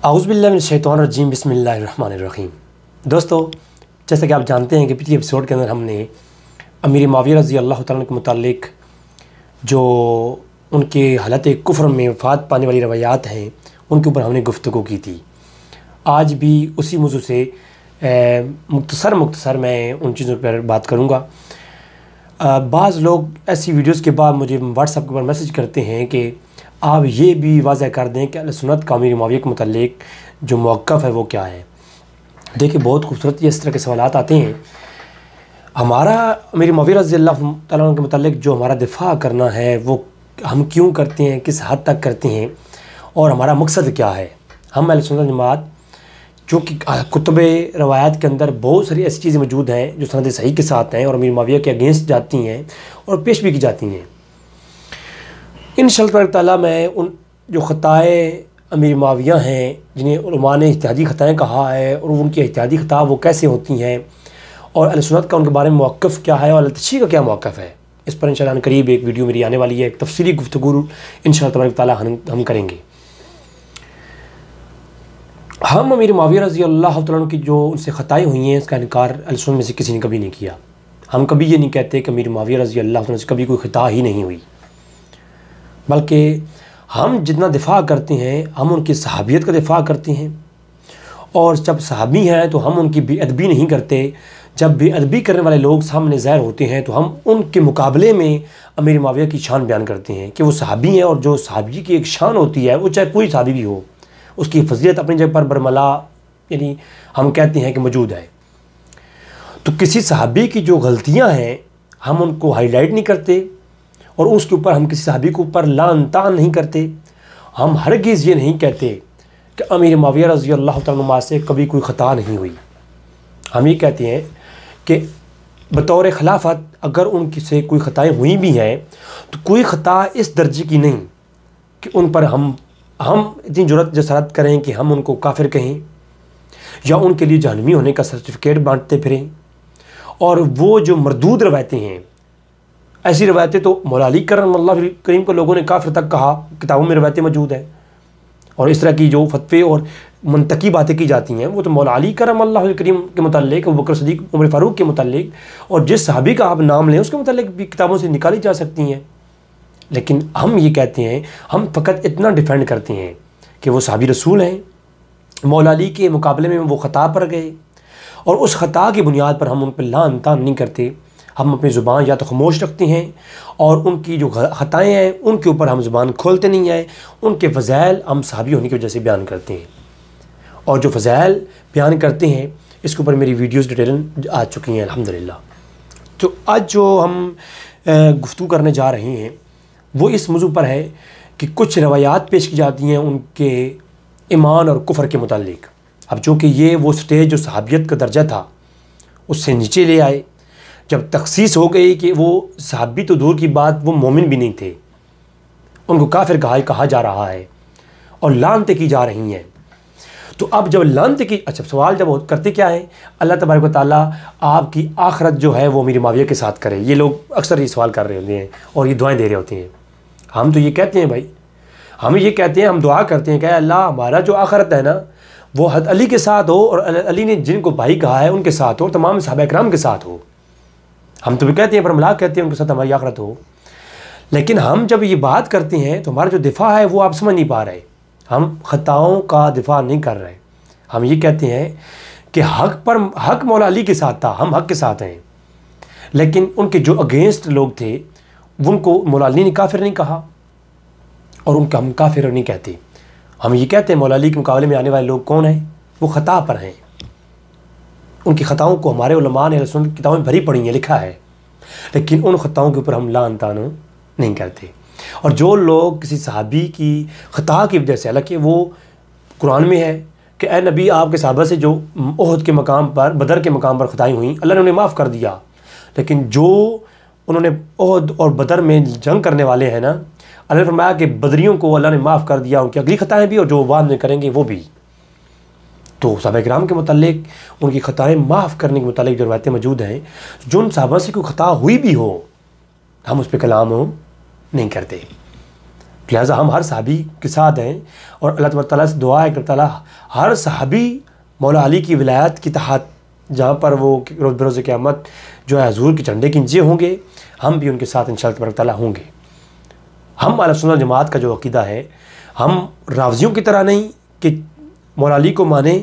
औज़ुबिल्लाहि मिनश्शैतानिर्रजीम बिस्मिल्लाहिर्रहमानिर्रहीम। दोस्तों, जैसा कि आप जानते हैं कि पिछले एपिसोड के अंदर हमने अमीर मुआविया रज़ी अल्लाह तआला के मुतालिक जो उनके हालत कुफ्र में वफ़ात पाने वाली रवायात हैं उनके ऊपर हमने गुफ्तगू की थी। आज भी उसी मौजू से मुख्तसर मैं उन चीज़ों पर बात करूँगा। बाज़ लोग ऐसी वीडियोज़ के बाद मुझे व्हाट्सएप के ऊपर मैसेज करते हैं कि आप ये भी वाज़ह कर दें कि अहले सुन्नत का अमीर मुआविया के मुतालिक जो मौक़िफ़ है वो क्या है। देखिए, बहुत खूबसूरत इस तरह के सवालात आते हैं। हमारा अमीर मुआविया रज़ी अल्लाह तआला के मुतालिक जो हमारा दिफ़ा करना है वो हम क्यों करते हैं, किस हद तक करते हैं और हमारा मकसद क्या है। हम अहले सुन्नत जमात जो कि कुतुब रवायात के अंदर बहुत सारी ऐसी चीज़ें मौजूद हैं जो सनद सही के साथ हैं और अमीर मुआविया के अगेंस्ट जाती हैं और पेश भी की जाती हैं। इंशाअल्लाह ताला मैं उन जो ख़ताए अमीर मुआविया हैं जिन्हें उलमा ने इज्तिहादी ख़ताएँ कहा है और उनकी इज्तिहादी ख़ता वो कैसे होती हैं और अहले सुन्नत का उनके बारे में मौक़िफ़ क्या है और अल-तशी का क्या मौक़िफ़ है, इस पर इंशाअल्लाह करीब एक वीडियो मेरी आने वाली है। एक तफ़सीली गुफ्तगू इंशाअल्लाह ताला हम करेंगे। हम अमीर मुआविया रज़ी अल्लाह तआला की जो उनसे ख़ताएँ हुई हैं इसका इनकार अहले सुन्नत में से किसी ने कभी नहीं किया। हम कभी ये नहीं कहते कि अमीर मुआविया रज़ी अल्लाह तआला से कभी कोई ख़ता ही नहीं हुई, बल्कि हम जितना दिफ़ा करते हैं हम उनकी सहाबियत का दिफ़ा करते हैं। और जब सहाबी हैं तो हम उनकी बेअदबी नहीं करते। जब बेअदबी करने वाले लोग सामने ज़ाहिर होते हैं तो हम उनके मुकाबले में अमीर मुआविया की शान बयान करते हैं कि वो सहाबी हैं। और जो सहाबी की एक शान होती है वो चाहे कोई सहाबी भी हो, उसकी फजीलत अपनी जगह पर बरमला यानी हम कहते हैं कि मौजूद है। तो किसी सहाबी की जो गलतियाँ हैं हम उनको हाईलाइट नहीं करते और उसके ऊपर हम किसी सहाबी के ऊपर लान तान नहीं करते। हम हरगिज़ ये नहीं कहते कि अमीर मुआविया रज़ी अल्लाह तआला अन्हु से कभी कोई ख़ता नहीं हुई। हम ये कहते हैं कि बतौर खिलाफत अगर उनकी से कोई ख़ताएँ हुई भी हैं तो कोई ख़ता इस दर्जे की नहीं कि उन पर हम इतनी जुर्रत जसारत करें कि हम उनको काफिर कहें या उनके लिए जहन्नमी होने का सर्टिफिकेट बांटते फिरें। और वो जो मरदूद रवायतें हैं, ऐसी रवायतें तो मौला अली करमल्लाहु करीम को लोगों ने काफिर तक कहा, किताबों में रवायतें मौजूद हैं। और इस तरह की जो फतवे और मनतकी बातें की जाती हैं वो तो मौला अली करमल्लाहु करीम के मुताल्लिक, अबू बकर सिद्दीक़, उमर फ़ारूक के मुताल्लिक और जिस सहाबी का आप नाम लें उसके मुताल्लिक भी किताबों से निकाली जा सकती हैं। लेकिन हम ये कहते हैं, हम फ़कत इतना डिफेंड करते हैं कि वो सहाबी रसूल हैं, मौला अली के मुकाबले में वो ख़ता पर गए और उस ख़ता की बुनियाद पर हम उन पर लान तान नहीं करते। हम अपनी ज़ुबान या तो खामोश रखते हैं और उनकी जो ख़ताएँ हैं उनके ऊपर हम ज़ुबान खोलते नहीं हैं। उनके फ़ज़ाइल हम सहाबी होने की वजह से बयान करते हैं और जो फ़ज़ाइल बयान करते हैं इसके ऊपर मेरी वीडियोज़ डिटेल आ चुकी हैं अल्हम्दुलिल्लाह। तो आज जो हम गुफ्तगू करने जा रहे हैं वो इस मौजू पर है कि कुछ रवायात पेश की जाती हैं उनके ईमान और कुफ्र के मुतालिक। अब जो कि ये वो स्टेज जो सहाबियत का दर्जा था उससे नीचे ले आए, जब तखसीस हो गई कि वो सहाबी तो दूर की बात वो मोमिन भी नहीं थे, उनको काफिर कहा जा रहा है और लानतें की जा रही हैं। तो अब जब लानतें की, अच्छा सवाल जब करते क्या है, अल्लाह तबारक व तआला आपकी आखिरत जो है वो अमीर मुआविया के साथ करे। ये लोग अक्सर ये सवाल कर रहे होते हैं और ये दुआएं दे रहे होते हैं। हम तो ये कहते हैं भाई, हम ये कहते हैं, हम दुआ करते हैं कि अल्लाह हमारा जो आखिरत है ना वो हज़रत अली के साथ हो और अली ने जिनको भाई कहा है उनके साथ हो और तमाम सहाबा इकराम के साथ हो। हम तो भी कहते हैं, पर मलाक कहते हैं उनके साथ हमारी आखिरत हो। लेकिन हम जब ये बात करते हैं तो हमारा जो दिफ़ा है वो आप समझ नहीं पा रहे। हम ख़ताओं का दिफ़ा नहीं कर रहे। हम ये कहते हैं कि हक़ मौला अली के साथ था, हम हक़ के साथ हैं। लेकिन उनके जो अगेंस्ट लोग थे उनको मौला अली ने काफिर नहीं कहा और उनका हम काफिर नहीं कहते। हम ये कहते हैं मौला अली के मुकाबले में आने वाले लोग कौन हैं, वो ख़ता पर हैं। उनकी ख़ताओं को हमारे उलमा ने सुन्नत किताबों में भरी पड़ी हैं, लिखा है, लेकिन उन ख़ताओं के ऊपर हम लान तान नहीं करते। और जो लोग किसी सहाबी की ख़ता की वजह से, हालांकि वो कुरान में है कि ए नबी आपके सहाबा से जो ओहद के मकाम पर, बदर के मकाम पर ख़ताएँ हुई अल्लाह ने उन्हें माफ़ कर दिया, लेकिन जो उन्होंने ओहद और बदर में जंग करने वाले हैं ना, अल्लाह ने फरमाया कि बदरियों को अल्लाह ने माफ़ कर दिया, उनकी अगली ख़ताएँ भी और जो बाद में करेंगे वो भी। तो सहाबा किराम के मुतालिक उनकी ख़ताएँ माफ़ करने के मुतालिक जो रवायतें मौजूद हैं, जो उन सहाबा से कोई ख़ता हुई भी हो हम उस पर कलाम नहीं करते। लिहाजा हम हर सहाबी के साथ हैं और अल्लाह ताला से दुआ है कि ताला हर सहाबी मौला अली की विलायत की तहत जहाँ पर वो रोज़ क़यामत जो है हुज़ूर के झंडे के नीचे होंगे, हम भी उनके साथ इंशाअल्लाह तबारक ताला होंगे। हम अहले सुन्नत वल जमात का जो अक़ीदा है, हम रावज़ियों की तरह नहीं कि मौला अली को माने,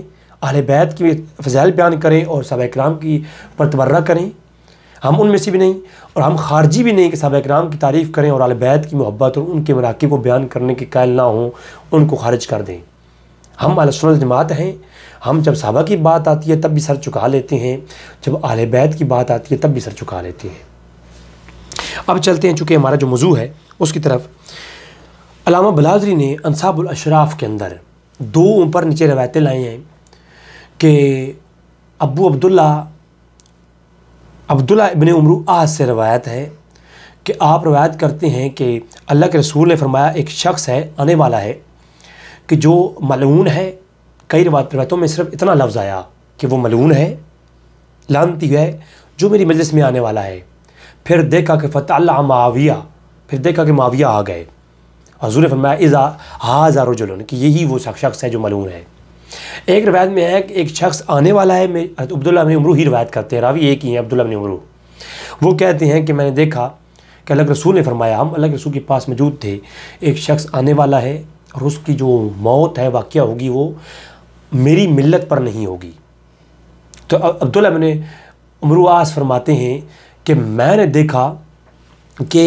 अहले बैत की फ़ज़ाइल बयान करें और सहाबा इकराम की पर तबर्रा करें, हम उनमें से भी नहीं, और हम खारजी भी नहीं कि सहाबा इकराम की तारीफ़ करें और अहले बैत की मोहब्बत और उनके मराक़िब को बयान करने के कायल ना हों, उनको खारिज कर दें। हम अहले सुन्नत वल जमात हैं। हम जब सहाबा की बात आती है तब भी सर झुका लेते हैं, जब अहले बैत की बात आती है तब भी सर झुका लेते हैं। अब चलते हैं, चूँकि हमारा जो मौजू है उसकी तरफ। अल्लामा बलाज़री ने अंसाबुल अशराफ के अंदर दो ऊपर नीचे रवायतें लाई हैं कि अबू अब्दुल्ला इब्न उमरू आज से रवायत है कि आप रवायत करते हैं कि अल्लाह के रसूल ने फरमाया एक शख्स है, आने वाला है कि जो मलऊन है। कई रवायतों में सिर्फ इतना लफ्ज़ आया कि वो मलऊन है, लानती है, जो मेरी मजलिस में आने वाला है। फिर देखा कि फ़तअल्ला माविया, फिर देखा कि माविया आ गए। हुज़ूर ने फरमाया इज़ा हाज़ा रजुलन, कि यही वो शख्स है जो मलऊन है। एक रवायत में है कि एक शख्स आने वाला है। अब्दुल्ला इब्न उमरू ही रवायत करते हैं, रावी एक ही हैं, अब्दुल्ला इब्न उमरू। वो कहते हैं कि मैंने देखा कि अल्लाह के रसूल ने फरमाया, हम अल्लाह के रसूल के पास मौजूद थे, एक शख्स आने वाला है और उसकी जो मौत है, वाक़या होगी, वो मेरी मिल्लत पर नहीं होगी। तो अब्दुल्ला इब्न उमरू आस फरमाते हैं कि मैंने देखा कि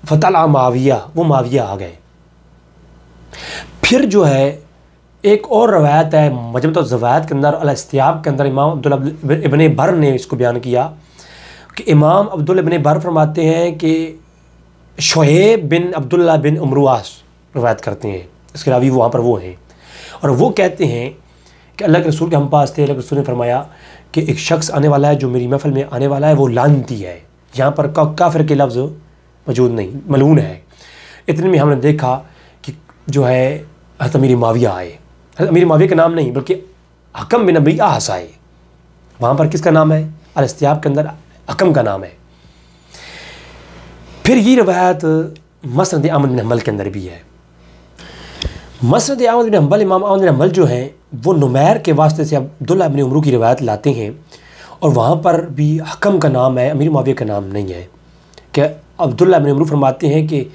फ़तअल्ला माविया, वो माविया आ गए। फिर जो है एक और रवायत है मजमुअत ज़वायद के अंदर, अल-इस्तियाब के अंदर इमाम अब्दुल्ला इब्न बर ने इसको बयान किया कि इमाम अब्दुल्ला इब्न बर फरमाते हैं कि शुएब बिन अब्दुल्ला बिन उमरुआस रवायत करते हैं, इसके रावी वहाँ पर वो हैं, और वो कहते हैं कि अल्लाह के रसूल के हम पास थे, अल्लाह के रसूल ने फरमाया कि एक शख्स आने वाला है जो मेरी महफ़िल में आने वाला है, वो लानती है। यहाँ पर काफिर के लफ्ज़ मौजूद नहीं, मलून है। इतने में हमने देखा कि जो है हज़रत अमीर माविया आए। हज़रत अमीर माविया का नाम नहीं बल्कि हकम बिन अबी आस आए। वहाँ पर किसका नाम है? अल-इस्तियाब के अंदर हकम का नाम है। फिर ये रवायत मसनद अहमद बिन हंबल के अंदर भी है। मसनद अहमद बिन हंबल, इमाम अहमद बिन हंबल जो हैं वो नुमैर के वास्ते से अब्दुल्ला इब्न उमरू की रवायत लाते हैं, और वहाँ पर भी हकम का नाम है, अमीर माविया का नाम नहीं है। कि अब्दुल्ला इब्न उमरू फरमाते हैं कि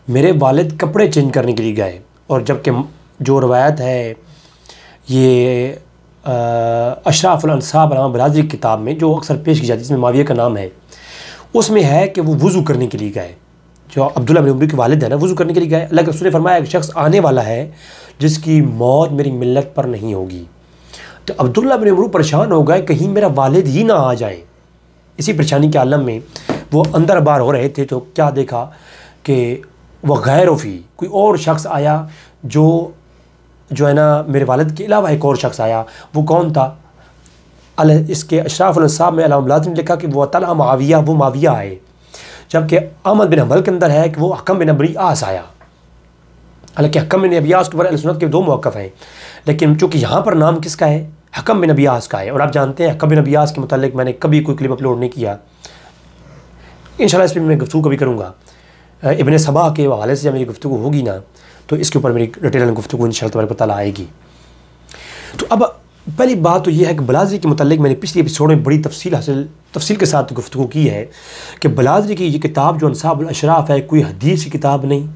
मेरे वालिद कपड़े चेंज करने के लिए गए, और जबकि जो रवायत है ये अशराफुल अंसाब अल्लामा बलाज़री की किताब में जो अक्सर पेश की जाती है, जिसमें माविया का नाम है, उसमें है कि वो वज़ू करने के लिए गए। जो अब्दुल्ला इब्न उमरू के वालिद है ना, वज़ू करने के लिए गए। अल्लाह के रसूल ने फरमाया एक शख्स आने वाला है जिसकी मौत मेरी मिल्लत पर नहीं होगी। तो अब्दुल्ला इब्न उमरू परेशान हो गए, कहीं मेरा वालिद ही ना आ जाए। इसी परेशानी के आलम में वो अंदर बाहर हो रहे थे, तो क्या देखा कि वह गैर-वफ़ी कोई और शख्स आया जो है ना, मेरे वालिद के अलावा एक और शख्स आया। वो कौन था? इसके अशराफुल अंसाब में अल्लामा बलाज़री ने लिखा कि वो तला माविया, वो माविया आए। जबकि अहमद बिन हंबल के अंदर है कि वो हकम बिन अबी आस आया। हालांकि हकम बिन अबी आस के ऊपर अहले सुन्नत के दो मौक़िफ़ हैं, लेकिन चूँकि यहाँ पर नाम किसका है? हकम बिन अबी आस का है। और आप जानते हैं हकम बिन अबी आस के मुतालिक मैंने कभी कोई क्लिप अपलोड नहीं किया। इंशाल्लाह इस पर मैं गुफ्तगू कभी करूँगा। इब्न सबा के हवाले से जब मेरी गुफ्तगू होगी ना, तो इसके ऊपर मेरी डिटेल गुफ्तगू इंशाल्लाह तबारक व तआला आएगी। तो अब पहली बात तो यह है कि बलाज़री के मुतालिक मैंने पिछले एपिसोड में बड़ी तफसील के साथ गुफ्तगू की है कि बलाज़री की ये किताब जो अंसाबुल अशराफ है, कोई हदीस की किताब नहीं,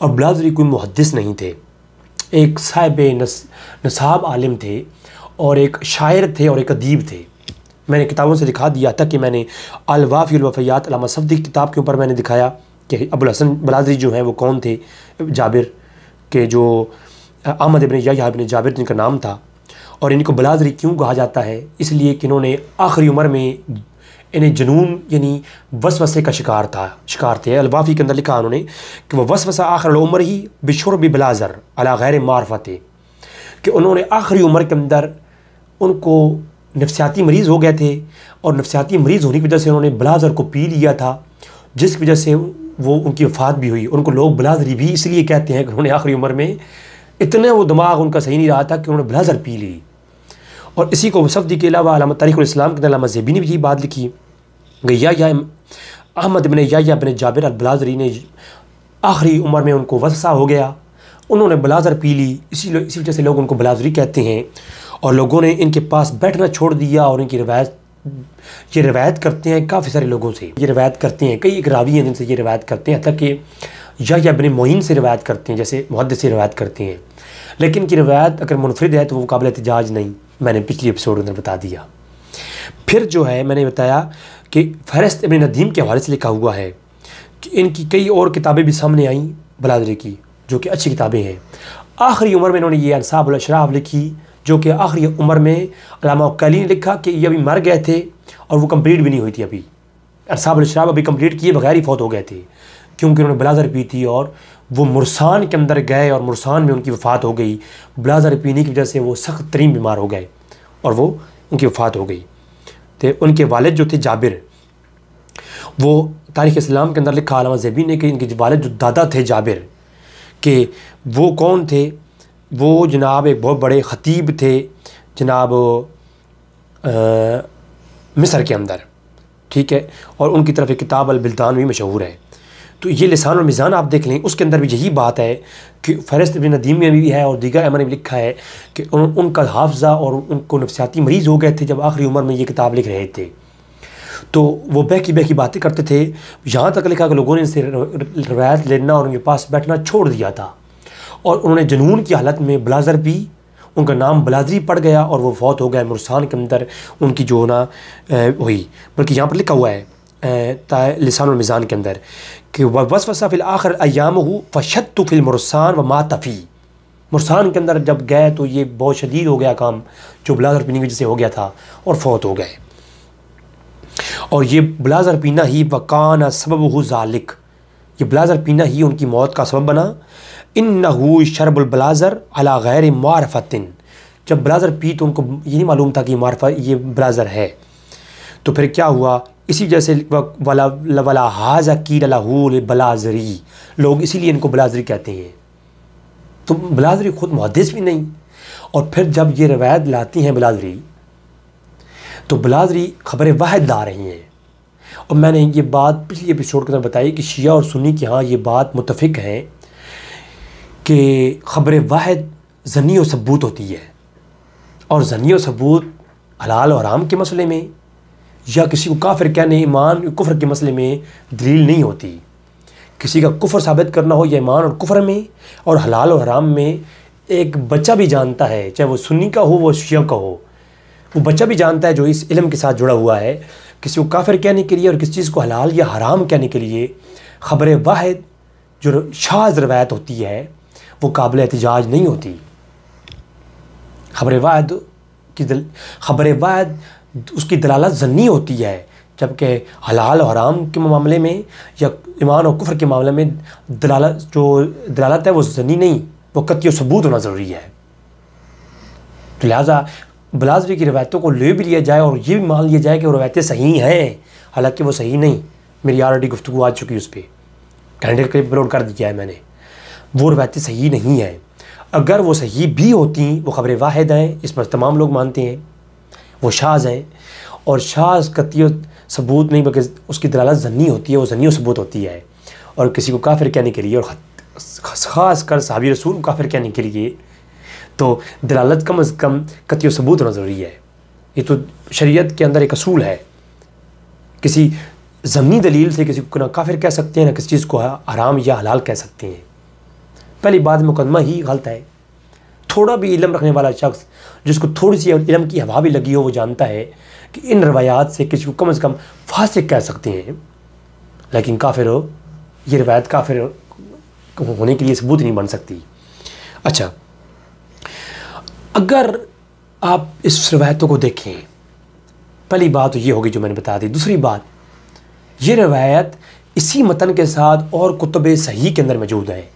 और बलाज़री कोई मुहद्दिस नहीं थे। एक साहिब नसाब आलिम थे, और एक शायर थे, और एक अदीब थे। मैंने किताबों से दिखा दिया था कि मैंने अल-वाफ़ियुल वफ़ियात अल्लामा सफ़दी की किताब के ऊपर मैंने दिखाया कि अबुल हसन बलाज़री जो हैं वो कौन थे, जाबिर के जो अहमद इब्न यहया इब्न जाबिर जिनका नाम था। और इनको बलाज़री क्यों कहा जाता है? इसलिए कि इन्होंने आखिरी उम्र में इन्हें जुनून यानी वसवसे का शिकार थे। अल-वाफ़ी के अंदर लिखा उन्होंने कि वह वसवसा आखिर उम्र ही बिशुर्बि बिलाज़र अला गैर मारफ़त, कि उन्होंने आखिरी उम्र के अंदर उनको नफ्सियाती मरीज़ हो गए थे, और नफ्सियाती मरीज़ होने की वजह से उन्होंने बलाज़र को पी लिया था, जिसकी वजह से वो उनकी वफ़ात भी हुई। उनको लोग बलाज़री भी इसलिए कहते हैं कि उन्होंने आखिरी उम्र में इतने वो दिमाग उनका सही नहीं रहा था कि उन्होंने बलाज़र पी ली। और इसी को सफ़दी के अलावा अल्लामा तारीख़ुल इस्लाम के अंदर अल्लामा ज़ेबी ने भी यही बात लिखी। यहया अहमद इब्न यहया इब्न जाबिर अल-बलाज़री ने आखिरी उम्र में उनको वसवसा हो गया, उन्होंने बलाज़र पी ली। इसी वजह से लोग उनको बलाज़री कहते हैं। और लोगों ने इनके पास बैठना छोड़ दिया और इनकी ये रवायत करते हैं काफ़ी सारे लोगों से, ये रवायत करते हैं। कई एक रावी हैं जिनसे ये रवायत करते हैं, तक कि या इब्न मोइन से रवायत करते हैं, जैसे मुहद्दिस से रवायत करते हैं। लेकिन की रवायत अगर मुनफरिद है तो वो काबिल एहतिजाज नहीं, मैंने पिछली एपिसोड के अंदर बता दिया। फिर जो है मैंने बताया कि फ़हरिस्त इब्न नदीम के हवाले से लिखा हुआ है कि इनकी कई और किताबें भी सामने आईं बलाज़री की, जो कि अच्छी किताबें हैं। आखिरी उम्र में इन्होंने ये अंसाबुल अशराफ लिखी, जो कि आखिरी उम्र में अल्लामा उक्काली ने लिखा कि ये अभी मर गए थे और वो कंप्लीट भी नहीं हुई थी। अभी अंसाबुल अशराफ अभी कंप्लीट किए बगैर ही फौत हो गए थे, क्योंकि उन्होंने बलाज़र पी थी और वो मुरसान के अंदर गए और मुरसान में उनकी वफ़ात हो गई। बलाज़र पीने की वजह से वो सख्त तरीन बीमार हो गए और वो उनकी वफ़ात हो गई। तो उनके वालिद जो थे जाबिर, वो तारीख़ इस्लाम के अंदर लिखा अल्लामा ज़ेबी ने कि इनके वालिद जो दादा थे जाबिर के, वो कौन थे? वो जनाब एक बहुत बड़े ख़तीब थे जनाब मिस्र के अंदर, ठीक है। और उनकी तरफ एक किताब अल-बिल्दान भी मशहूर है। तो ये लिसान और मीज़ान आप देख लें, उसके अंदर भी यही बात है कि फ़हरिस्त इब्न नदीम में भी है और दीगर अमर में लिखा है कि उनका हाफ़ज़ा और उनको नफ्सियाती मरीज़ हो गए थे जब आखिरी उम्र में ये किताब लिख रहे थे। तो वो बहकी बातें करते थे, यहाँ तक लिखा कि लोगों ने इनसे रवायत लेना और उनके पास बैठना छोड़ दिया था। और उन्होंने जुनून की हालत में बलाज़र पी, उनका नाम बलाज़री पड़ गया और वो फौत हो गए मुरसान के अंदर उनकी जो ना हुई। बल्कि यहाँ पर लिखा हुआ है लिसान और मीज़ान के अंदर कि वसवसा फिल आखिर अय्यामहु फशद्दु फिल मुरसान व मातफ़ी। मुरसान के अंदर जब गए तो ये बहुत शदीद हो गया काम, जो बलाज़र पीने की वजह से हो गया था, और फौत हो गए। और ये बलाज़र पीना ही वकाना सबबहु ज़ालिक, ये बलाज़र पीना ही उनकी मौत का सबब बना। इन्नहु शरबुल बलाज़र अला गैर मारफतिन, जब बलाज़र पी तो उनको ये नहीं मालूम था कि मारफा ये बलाज़र है। तो फिर क्या हुआ, इसी वजह से वला हाज़ा कील लहू बलाज़री, लोग इसीलिए इनको बलाज़री कहते हैं। तो बलाज़री ख़ुद मुहद्दिस भी नहीं। और फिर जब ये रवायत लाती हैं बलाज़री, तो बलाज़री ख़बर वाहिद ला रही हैं। और मैंने ये बात पिछली एपिसोड के अंदर बताई कि शिया और सुन्नी के यहाँ ये बात मुत्तफ़िक है कि ख़बर वाहिद ज़नी और सबूत होती है, और ज़नी और सबूत हलाल और हराम के मसले में या किसी को काफिर कहने, ईमान कुफ्र के मसले में दलील नहीं होती। किसी का कुफ्र साबित करना हो या ईमान और कुफ्र में और हलाल और हराम में, एक बच्चा भी जानता है, चाहे वो सुन्नी का हो वो शिया का हो, वो बच्चा भी जानता है जो इस इल्म के साथ जुड़ा हुआ है, किसी को काफिर कहने के लिए और किसी चीज़ को हलाल या हराम कहने के लिए ख़बर वाहिद जो शाज़ रवायत होती है वो काबिल एहतिजाज नहीं होती। ख़बर वाहिद उसकी दलालत ज़न्नी होती है, जबकि हलाल और हराम के मामले में या ईमान और कुफ्र के मामले में दलालत है वो ज़न्नी नहीं, वो कत्ई और सबूत होना ज़रूरी है। तो लिहाजा बलाज़री की रवायतों को ले भी लिया जाए और ये भी मान लिया जाए कि वो रवायतें सही हैं, हालांकि वो सही नहीं। मेरी ऑलरेडी गुफ्तगू आ चुकी है उस पर, कैलेंडर क्लिप अपलोड कर दिया है मैंने। वो रवायतें सही नहीं हैं। अगर वो सही भी होती, वो ख़बर वाहिद हैं, इस पर तमाम लोग मानते हैं, वो शाज़ हैं। और शाज़ कत्ई सबूत नहीं बल्कि उसकी दलालत ज़न्नी होती है, वो ज़न्नी सबूत होती है। और किसी को काफिर कहने के लिए और ख़ास कर सहाबी रसूल को काफिर कहने के लिए तो दलालत कम अज़ कम कत्ई सबूत होना ज़रूरी है। ये तो शरीयत के अंदर एक असूल है। किसी ज़म्नी दलील से किसी को ना काफिर कह सकते हैं, ना किसी चीज़ को हराम या हलाल कह सकते हैं। पहली बात मुकदमा ही गलत है। थोड़ा भी इल्म रखने वाला शख्स, जिसको थोड़ी सी इल्म की हवा भी लगी हो, वो जानता है कि इन रवायात से किसी को कम से कम फासिक कह सकते हैं, लेकिन काफिर हो, ये रवायत काफिर होने के लिए सबूत नहीं बन सकती। अच्छा, अगर आप इस रवायतों को देखें, पहली बात तो ये होगी जो मैंने बता दी। दूसरी बात, ये रवायत इसी मतन के साथ और कुतुब सही के अंदर मौजूद है।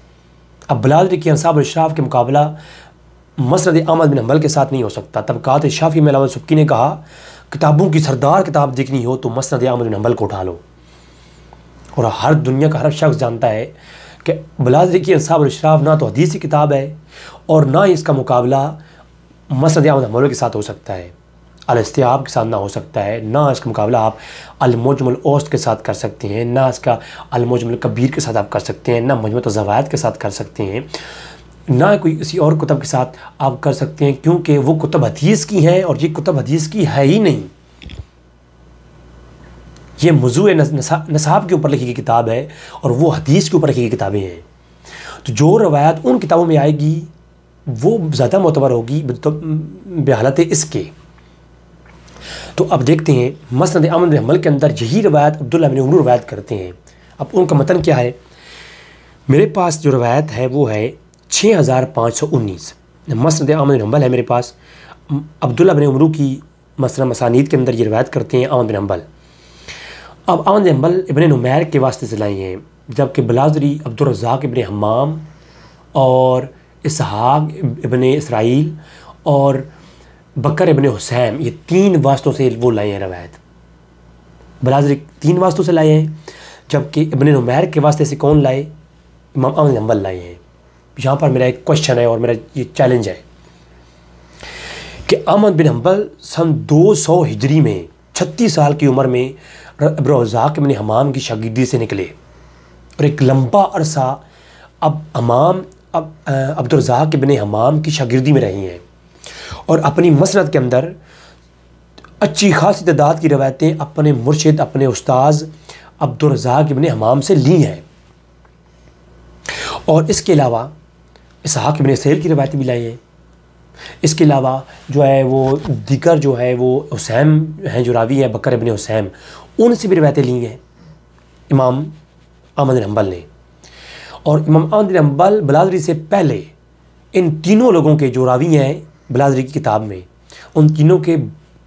अब बलाज़री की अंसाब अशराफ के मुकाबला मसनद अहमद बिन हंबल के साथ नहीं हो सकता। तबक़ात शाफ़ी में अल्लामा सुब्की ने कहा, किताबों की सरदार किताब देखनी हो तो मसनद अहमद बिन हंबल को उठा लो। और हर दुनिया का हर शख्स जानता है कि बलाज़री की अंसाब अशराफ ना तो हदीस की किताब है और ना इसका मुकाबला मसनद अहमद बिन हंबल के साथ हो सकता है। अल-इस्तिआब के साथ ना हो सकता है, ना इसका मुकाबला आप अल-मुजमल औसत के साथ कर सकते हैं, ना इसका अल-मुजमल कबीर के साथ आप कर सकते हैं, ना मजमूअत ज़वायद के साथ कर सकते हैं, ना कोई किसी और कुतब के साथ आप कर सकते हैं, क्योंकि वो कुतब हदीस की हैं और ये कुतब हदीस की है ही नहीं। ये मौज़ू नसाब के ऊपर लिखी गई किताब है और वो हदीस के ऊपर लिखी गई किताबें हैं। तो जो रवायत उन किताबों में आएगी वो ज़्यादा मोतबर होगी बेहालत इसके। तो अब देखते हैं मसनद अहमद बिन हंबल के अंदर यही रवायत अब्दुल्लाह बिन उमर रवायत करते हैं। अब उनका मतन क्या है? मेरे पास जो रवायत है वो है 6519। मसनद अहमद बिन हंबल है मेरे पास। अब्दुल्लाह बिन उमर की मसानीद के अंदर ये रवायत करते हैं अहमद बिन हंबल। अब अहमद बिन हंबल इब्न नुमैर के वास्ते से लाई हैं, जबकि बलाज़री अब्दुल रज़्ज़ाक़ इब्न हम्माम और इसहाक़ इब्न इसराइल और बकर इब्न हुसैन, ये 3 वास्तों से वो लाए हैं रवायत। बलाज़री 3 वास्तों से लाए हैं, जबकि इब्न नुमैर के वास्ते से कौन लाए? इमाम अहमद बिन हंबल लाए हैं। यहाँ पर मेरा एक क्वेश्चन है और मेरा ये चैलेंज है कि अहमद बिन हंबल सन 200 हिजरी में 36 साल की उम्र में अब्दुल रज़्ज़ाक़ इब्न हम्माम की शागिर्दी से निकले और एक लंबा अरसा अब अब्दुल रज़्ज़ाक़ इब्न हम्माम की शागिर्दी में रही हैं और अपनी मसनद के अंदर अच्छी खासी तादाद की रवायतें अपने मुर्शिद अपने उस्ताद अब्दुल रज़्ज़ाक़ इब्न हम्माम से ली हैं। और इसके अलावा इसहाक़ इब्न इसराइल की रवायतें भी लाई हैं। इसके अलावा जो है वो दिगर जो है वो हुसैन हैं, जो रावी हैं बकर इब्न हुसैन, उनसे भी रवायतें ली हैं इमाम अहमद बिन हंबल ने। और इमाम अहमद बिन हंबल बलाज़री से पहले इन तीनों लोगों के जो रावी हैं बलाज़री की किताब में, उन तीनों के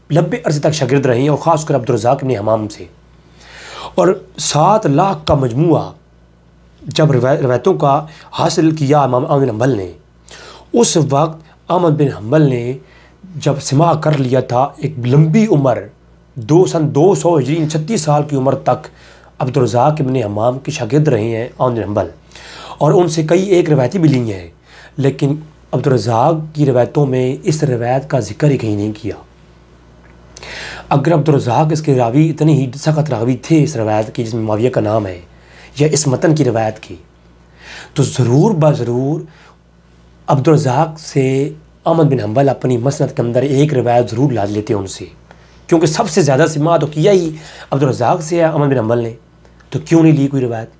लंबे अरसे तक शागिर्द रहे हैं और ख़ासकर अब्दुल रज़्ज़ाक़ इब्न हम्माम से। और 7 लाख का मजमूआ जब रवायतों का हासिल किया इमाम अहमद बिन हंबल ने, उस वक्त अहमद बिन हंबल ने जब सिमा कर लिया था, एक लंबी उम्र सन 200 हिजरी 36 साल की उम्र तक अब्दुल रज़्ज़ाक़ इब्न हम्माम के शागिर्द रहे हैं अहमद बिन हंबल और उनसे कई एक रवायतें भी ली हैं। लेकिन अब्दुल रज़्ज़ाक़ की रवायतों में इस रवायत का जिक्र ही कहीं नहीं किया। अगर अब्दुल रज़्ज़ाक़ इसके रावी इतने ही सख्त रावी थे इस रवायत की जिसमें मुआविया का नाम है या इस मतन की रवायत की, तो ज़रूर ब-ज़रूर अब्दुल रज़्ज़ाक़ से अहमद बिन हंबल अपनी मसनद के अंदर एक रवायत ज़रूर ला लेते हैं उनसे, क्योंकि सबसे ज़्यादा सिमा तो किया ही अब्दुल रज़्ज़ाक़ से है अहमद बिन हंबल ने, तो क्यों नहीं ली कोई रवायत?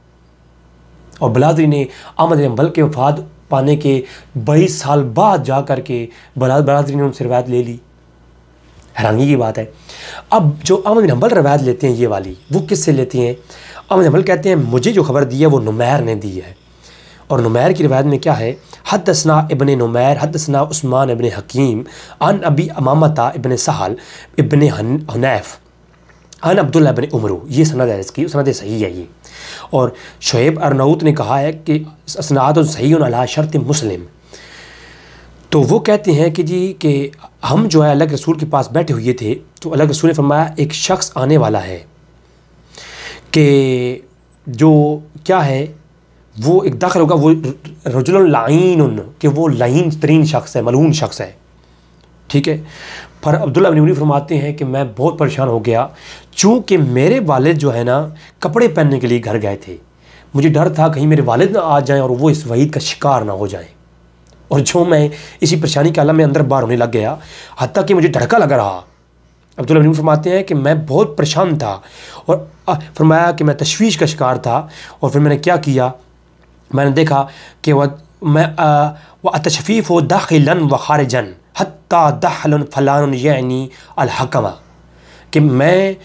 और बलाज़री ने अहमद बिन हंबल के वफ़ात पाने के 22 साल बाद जा कर के बलाज़री ने उनसे रवायत ले ली। हैरानी की बात है। अब जो अहमद बिन हंबल रवायत लेते हैं ये वाली, वो किससे लेते हैं? अहमद बिन हंबल कहते हैं मुझे जो खबर दी है वो नुमैर ने दी है। और नुमैर की रिवायत में क्या है? हद्दसना इब्न नुमैर हद्दसना उस्मान इब्न हकीम अन अबी अमामता इब्न सहल इब्न हनैफ अन अब्दुल्लाह इब्न उमरू। ये सनद है, इसकी सनद सही है ये। और शुएब अरनऊत ने कहा है कि असनाद सही अला शर्त मुस्लिम। तो वो कहते हैं कि जी कि हम जो है अल्लाह के रसूल के पास बैठे हुए थे, तो अल्लाह के रसूल ने फरमाया एक शख्स आने वाला है कि जो क्या है वो एक दाखिल होगा, वो रजुल लाइन, कि वो लाइन तरीन शख्स है, मलून शख्स है। ठीक है। पर अब्दुल्लाह इब्न उमर फरमाते हैं कि मैं बहुत परेशान हो गया, चूँकि मेरे वालिद जो है ना कपड़े पहनने के लिए घर गए थे। मुझे डर था कहीं मेरे वालिद ना आ जाएं और वो इस वहीद का शिकार ना हो जाएं। और जो मैं इसी परेशानी के आलम में अंदर बाहर होने लग गया, हत्ता कि मुझे धड़का लग रहा। अब्दुल्लाह इब्न उमर फरमाते हैं कि मैं बहुत परेशान था और फरमाया कि मैं तशवीश का शिकार था। और फिर मैंने क्या किया, मैंने देखा कि वह अतशफ़ीफ़ व दाखिलन व खारिजन हत्ता दखलन फलान यानी अलहकमा, कि मैं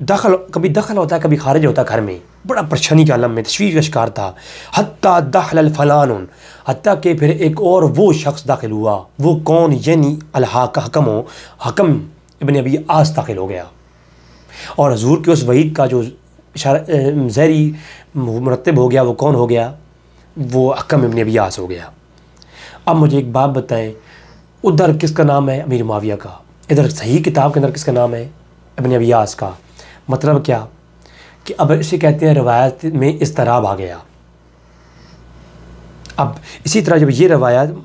कभी दखल होता है कभी खारिज होता है घर में, बड़ा परेशानी के आलम में तशवीश का शिकार था। हत्ता दखल फलान, हत्ता कि फिर एक और वो शख्स दाखिल हुआ। वो कौन? यानी हकम इब्न अबी आस दाखिल हो गया। और हजूर के उस वहीद का जो ज़हरी मुरतब हो गया वो कौन हो गया? वो हकम इब्न अबी आस हो गया। अब मुझे एक बात बताएं, उधर किसका नाम है? अमीर मुआविया का। इधर सही किताब के अंदर किसका नाम है? इब्न अबी आस का। मतलब क्या कि अब इसे कहते हैं रवायत में इज़्तिराब आ गया। अब इसी तरह जब ये रवायत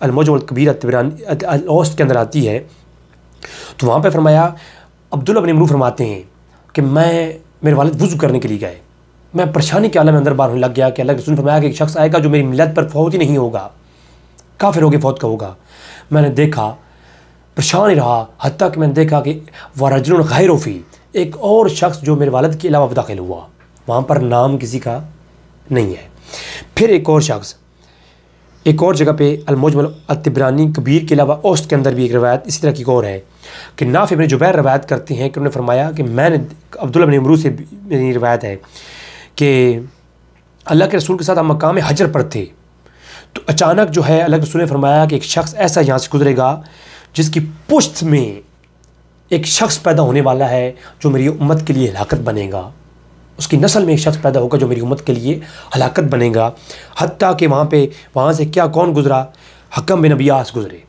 अल-मुजम अल-कबीर अत-तबरानी औसत के अंदर आती है तो वहाँ पे फरमाया, अब्दुल्ला बिन इमरू फरमाते हैं कि मेरे वालिद वुज़ू करने के लिए गए, मैं परेशानी के आलम में अंदर बाहर होने लग गया कि अल्लाह के रसूल ने फरमाया कि एक शख्स आएगा जो मेरी मिल्लत पर फौत ही नहीं होगा, काफिर होकर फौत का होगा। मैंने देखा, परेशान ही रहा, हत्ता कि मैंने देखा कि वरजुल गैरु फी, एक और शख्स जो मेरे वालिद के अलावा दाखिल हुआ, वहाँ पर नाम किसी का नहीं है। फिर एक और शख्स, एक और जगह पे अल-मुजमल अत-तिबरानी कबीर के अलावा औसत के अंदर भी एक रवायत इसी तरह की और है कि नाफ़ इब्न जुबैर रवायत करते हैं कि उन्होंने फरमाया कि मैंने, अब्दुल्ला बिन इमरू से मेरी रवायत है कि अल्लाह के रसूल के साथ हम मकाम हजर पर थे, तो अचानक जो है अल्लाह के रसूल ने फरमाया कि एक शख्स ऐसा यहाँ से गुजरेगा जिसकी पुश्त में एक शख्स पैदा होने वाला है जो मेरी उम्मत के लिए हलाकत बनेगा, उसकी नस्ल में एक शख्स पैदा होगा जो मेरी उम्मत के लिए हलाकत बनेगा। हत्ता कि वहाँ से क्या कौन गुजरा, हकम बिन अबियास गुजरे।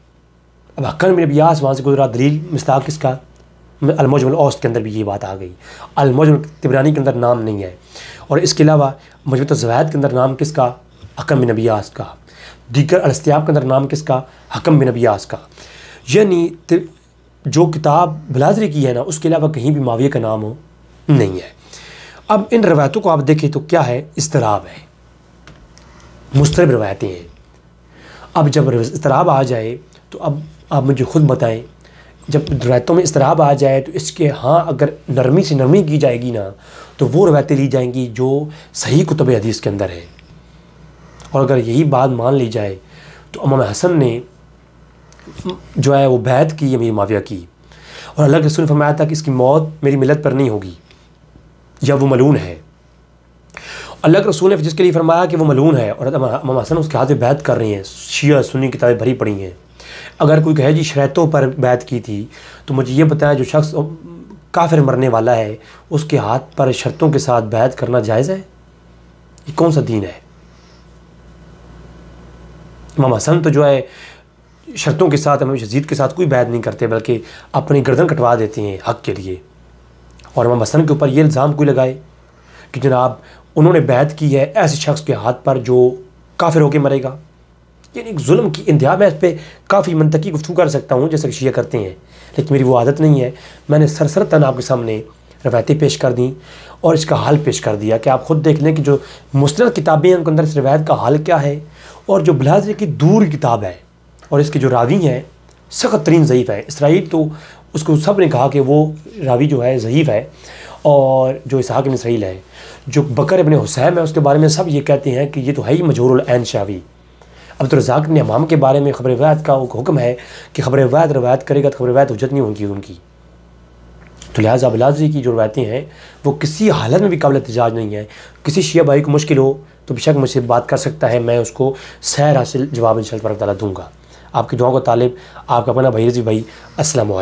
अब हकम बिन अबियास वहाँ से गुजरा, दलील मिस्ताक किसका, अल-मुजमल औसत के अंदर भी ये बात आ गई, अल-मुजमल तिबरानी के अंदर नाम नहीं है, और इसके अलावा मजमुअत ज़वाइद के अंदर नाम किसका, हकम बिन अबियास का, दीगर अल-इस्तियाब के अंदर नाम किसका, हकम बिन अबियास का। यानी जो किताब बलाज़री की है ना, उसके अलावा कहीं भी मुआविया का नाम हो नहीं है। अब इन रवायतों को आप देखें तो क्या है, इस्तराब है, मुस्तरब रवायतें हैं। अब जब इस्तराब आ जाए तो अब आप मुझे खुद बताएं, जब रवायतों में इस्तराब आ जाए तो इसके हाँ अगर नरमी से नरमी की जाएगी ना तो वो रवायतें ली जाएंगी जो सही कुतुब हदीस के अंदर है। और अगर यही बात मान ली जाए तो इमाम हसन ने जो है वो बैत की अमीर मुआविया की, और अल्लाह के रसूल ने फरमाया था कि इसकी मौत मेरी मिलत पर नहीं होगी या वो मलून है। अल्लाह के रसूल ने जिसके लिए फरमाया कि वो मलून है और इमाम हसन उसके हाथ में बैत कर रही हैं, शिया सुन्नी किताबें भरी पड़ी हैं। अगर कोई कहे जी शरतों पर बैत की थी, तो मुझे ये बताया जो शख्स काफिर मरने वाला है उसके हाथ पर शर्तों के साथ बैत करना जायज़ है? ये कौन सा दीन है? इमाम हसन तो जो है शर्तों के साथ, इमाम यजीद के साथ कोई बैत नहीं करते, बल्कि अपनी गर्दन कटवा देते हैं हक़ के लिए। और इमाम हसन के ऊपर ये इल्ज़ाम कोई लगाए कि जनाब उन्होंने बैत की है ऐसे शख्स के हाथ पर जो काफिर होकर मरेगा, यानी एक जुल्म की इंतहा। मैं इस पर काफ़ी मनतकी गुफ्तगू कर सकता हूँ जैसे कि शिया करते हैं, लेकिन मेरी वो आदत नहीं है। मैंने सरसरतन आपके सामने रवायतें पेश कर दी और इसका हाल पेश कर दिया कि आप ख़ुद देख लें कि जो मुस्नद किताबें हैं उनके अंदर इस रवायत का हाल क्या है, और जो बलाज़री की दूर किताब है और इसके जो रावी हैं सख्त तरीन ज़ईफ़ है। इसराइल तो उसको सब ने कहा कि वो रावी जो है ज़ईफ़ है, और जो इसहाक़ इब्न इसराइल है, जो बकर इब्न हुसैन है, उसके बारे में सब ये कहते हैं कि ये तो है ही मजहूरुल ऐन शावी। अब्दुर्रज़्ज़ाक़ इब्न हम्माम के बारे में ख़बर रवायत का हुक्म है कि ख़बर रवायत करेगा तो ख़बर रवायत हुज्जत नहीं होगी उनकी। तो लिहाजा बलाज़री की जो रवायतें हैं वो किसी हालत में भी काबिल एहतिजाज नहीं है। किसी शिया भाई को मुश्किल हो तो बेशक मुझसे बात कर सकता है, मैं उसको सैर हासिल जवाब इंशाअल्लाह ताला दूँगा। आपकी दुआओं का तालिब आपका अपना भाई रज़ी भाई। अस्सलाम वालेकुम।